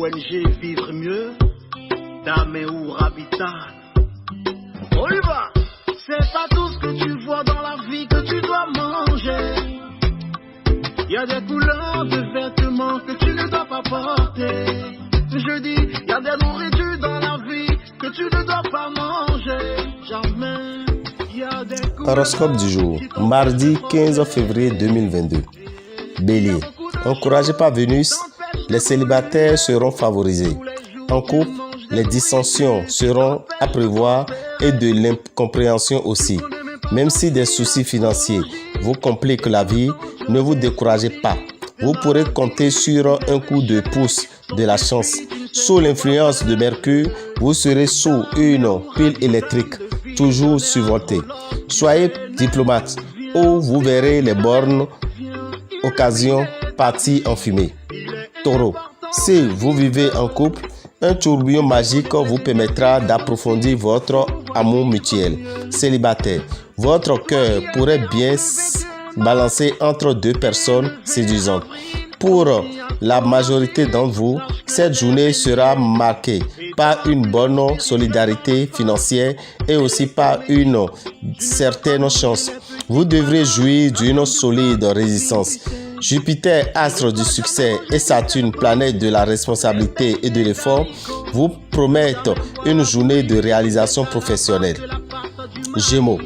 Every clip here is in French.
ONG Vivre Mieux, Dame ou Habitat. On y va. C'est pas tout ce que tu vois dans la vie que tu dois manger. Il y a des couleurs de vêtements que tu ne dois pas porter. Je dis, il y a des nourritures dans la vie que tu ne dois pas manger. Jamais. Horoscope du jour, mardi 15 février 2022. Bélier, encouragé par Vénus, les célibataires seront favorisés. En couple, les dissensions seront à prévoir et de l'incompréhension aussi. Même si des soucis financiers vous compliquent la vie, ne vous découragez pas. Vous pourrez compter sur un coup de pouce de la chance. Sous l'influence de Mercure, vous serez sous une pile électrique, toujours survoltée. Soyez diplomate ou vous verrez les bornes occasions partir en fumée. Taureau, si vous vivez en couple, un tourbillon magique vous permettra d'approfondir votre amour mutuel. Célibataire, votre cœur pourrait bien balancer entre deux personnes séduisantes. Pour la majorité d'entre vous, cette journée sera marquée par une bonne solidarité financière et aussi par une certaine chance. Vous devrez jouir d'une solide résistance. Jupiter, astre du succès, et Saturne, planète de la responsabilité et de l'effort, vous promettent une journée de réalisation professionnelle. Gémeaux.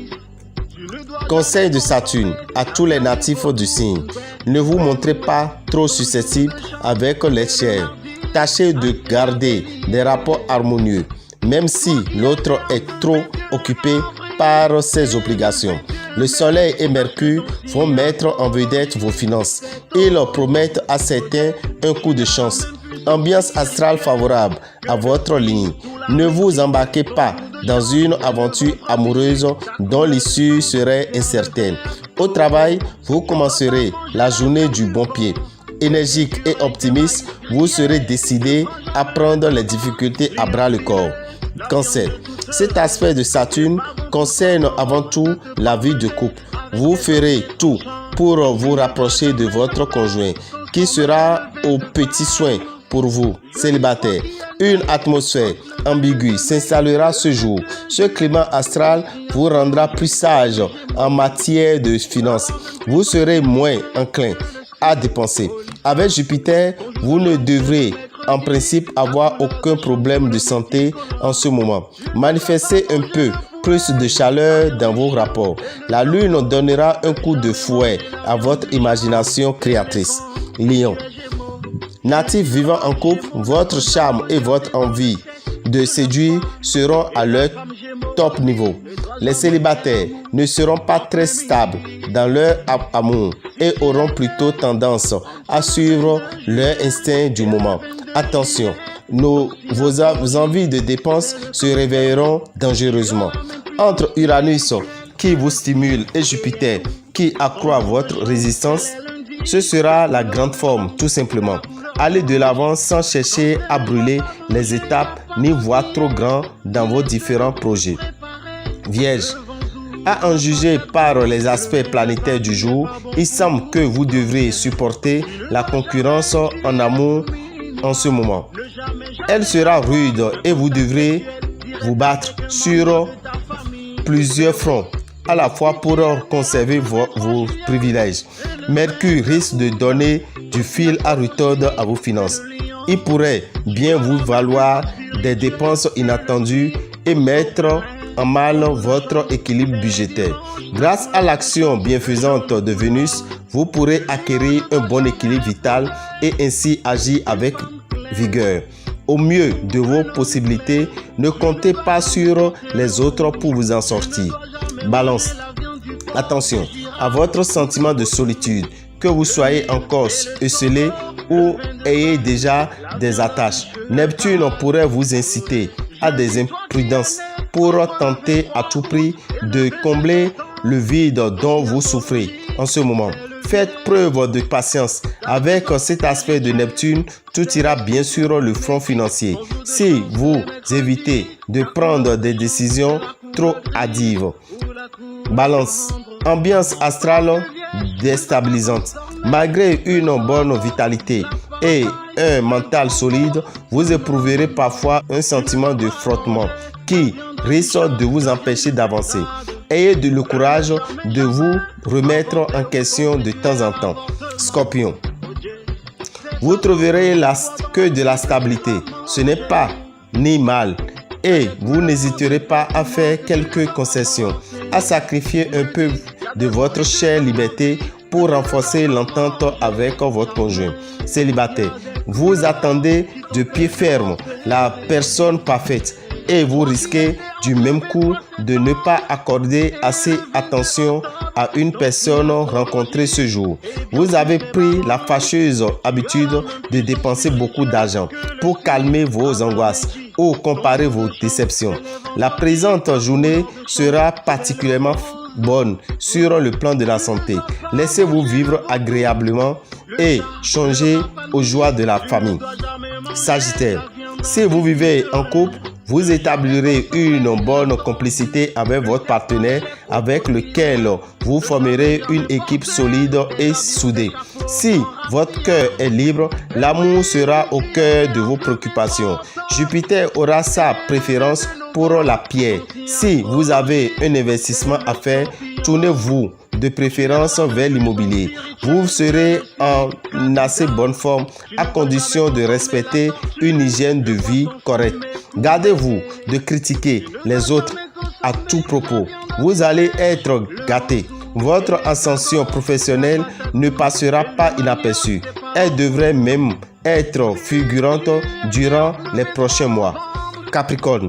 Conseil de Saturne à tous les natifs du signe. Ne vous montrez pas trop susceptible avec les chers. Tâchez de garder des rapports harmonieux, même si l'autre est trop occupé par ses obligations. Le Soleil et Mercure vont mettre en vedette vos finances. Ils promettent à certains un coup de chance. Ambiance astrale favorable à votre ligne. Ne vous embarquez pas dans une aventure amoureuse dont l'issue serait incertaine. Au travail, vous commencerez la journée du bon pied. Énergique et optimiste, vous serez décidé à prendre les difficultés à bras le corps. Cancer. Cet aspect de Saturne concerne avant tout la vie de couple. Vous ferez tout pour vous rapprocher de votre conjoint, qui sera aux petits soins pour vous, célibataires. Une atmosphère ambiguë s'installera ce jour. Ce climat astral vous rendra plus sage en matière de finances. Vous serez moins enclin à dépenser. Avec Jupiter, vous ne devrez en principe avoir aucun problème de santé en ce moment. Manifestez un peu plus de chaleur dans vos rapports. La lune donnera un coup de fouet à votre imagination créatrice. Lion. Natif vivant en couple, votre charme et votre envie de séduire seront à leur top niveau. Les célibataires ne seront pas très stables dans leur amour et auront plutôt tendance à suivre leur instinct du moment. Attention, vos envies de dépenses se réveilleront dangereusement. Entre Uranus qui vous stimule et Jupiter qui accroît votre résistance, ce sera la grande forme tout simplement. Allez de l'avant sans chercher à brûler les étapes ni voir trop grand dans vos différents projets. Vierge. À en juger par les aspects planétaires du jour, il semble que vous devrez supporter la concurrence en amour en ce moment. Elle sera rude et vous devrez vous battre sur plusieurs fronts à la fois pour conserver vos privilèges. Mercure risque de donner du fil à retordre à vos finances. Il pourrait bien vous valoir des dépenses inattendues et mettre en mal votre équilibre budgétaire. Grâce à l'action bienfaisante de Vénus, vous pourrez acquérir un bon équilibre vital et ainsi agir avec vigueur. Au mieux de vos possibilités, ne comptez pas sur les autres pour vous en sortir. Balance. Attention à votre sentiment de solitude, que vous soyez encore esselé ou ayez déjà des attaches. Neptune pourrait vous inciter à des imprudences pour tenter à tout prix de combler le vide dont vous souffrez en ce moment. Faites preuve de patience. Avec cet aspect de Neptune, tout ira bien sur le front financier. Si vous évitez de prendre des décisions trop hâtives. Balance. Ambiance astrale déstabilisante. Malgré une bonne vitalité et un mental solide, vous éprouverez parfois un sentiment de frottement qui risque de vous empêcher d'avancer. Ayez le courage de vous remettre en question de temps en temps. Scorpion. Vous trouverez que de la stabilité. Ce n'est pas ni mal et vous n'hésiterez pas à faire quelques concessions, à sacrifier un peu de votre chère liberté pour renforcer l'entente avec votre conjoint. Célibataire, vous attendez de pied ferme la personne parfaite et vous risquez du même coup de ne pas accorder assez attention à une personne rencontrée ce jour. Vous avez pris la fâcheuse habitude de dépenser beaucoup d'argent pour calmer vos angoisses ou comparer vos déceptions. La présente journée sera particulièrement bonne sur le plan de la santé. Laissez-vous vivre agréablement et changez aux joies de la famille. Sagittaire, si vous vivez en couple, vous établirez une bonne complicité avec votre partenaire avec lequel vous formerez une équipe solide et soudée. Si votre cœur est libre, l'amour sera au cœur de vos préoccupations. Jupiter aura sa préférence pour la pierre. Si vous avez un investissement à faire, tournez-vous de préférence vers l'immobilier. Vous serez en assez bonne forme à condition de respecter une hygiène de vie correcte. Gardez-vous de critiquer les autres à tout propos. Vous allez être gâté. Votre ascension professionnelle ne passera pas inaperçue. Elle devrait même être figurante durant les prochains mois. Capricorne,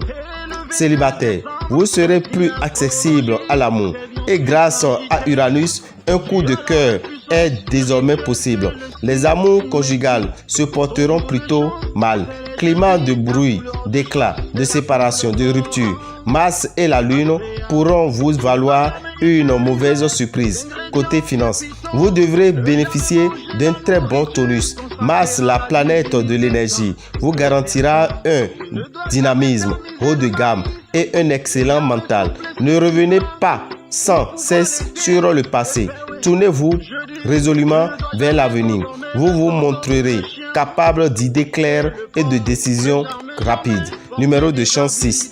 célibataire, vous serez plus accessible à l'amour et grâce à Uranus, un coup de cœur est désormais possible. Les amours conjugales se porteront plutôt mal. Climat de bruit, d'éclat, de séparation, de rupture. Mars et la Lune pourront vous valoir une mauvaise surprise. Côté finance, vous devrez bénéficier d'un très bon tonus. Mars, la planète de l'énergie, vous garantira un dynamisme haut de gamme et un excellent mental. Ne revenez pas sans cesse sur le passé. Tournez-vous résolument vers l'avenir. Vous vous montrerez capable d'idées claires et de décisions rapides. Numéro de chance 6.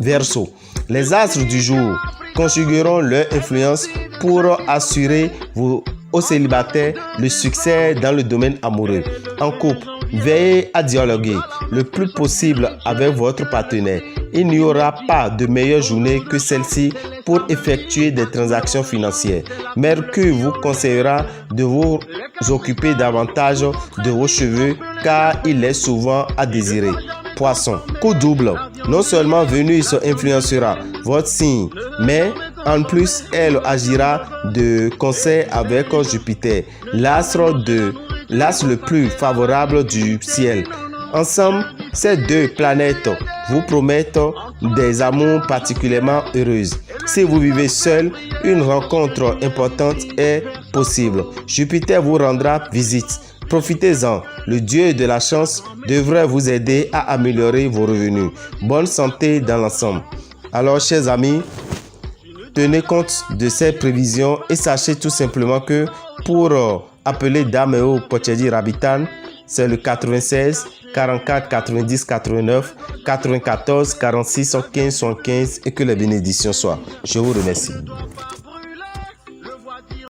Verseau. Les astres du jour conjugueront leur influence pour assurer aux célibataires le succès dans le domaine amoureux. En couple, veillez à dialoguer le plus possible avec votre partenaire. Il n'y aura pas de meilleure journée que celle-ci pour effectuer des transactions financières. Mercure vous conseillera de vous occuper davantage de vos cheveux car il est souvent à désirer. Poisson, coup double. Non seulement Vénus influencera votre signe, mais en plus elle agira de concert avec Jupiter, l'astre le plus favorable du ciel. Ensemble, ces deux planètes vous promettent des amours particulièrement heureuses. Si vous vivez seul, une rencontre importante est possible. Jupiter vous rendra visite. Profitez-en. Le dieu de la chance devrait vous aider à améliorer vos revenus. Bonne santé dans l'ensemble. Alors, chers amis, tenez compte de ces prévisions et sachez tout simplement que pour appeler Dameo Pochedi Rabitan, c'est le 96 44 90 89 94 46 15 75 et que les bénédictions soient. Je vous remercie.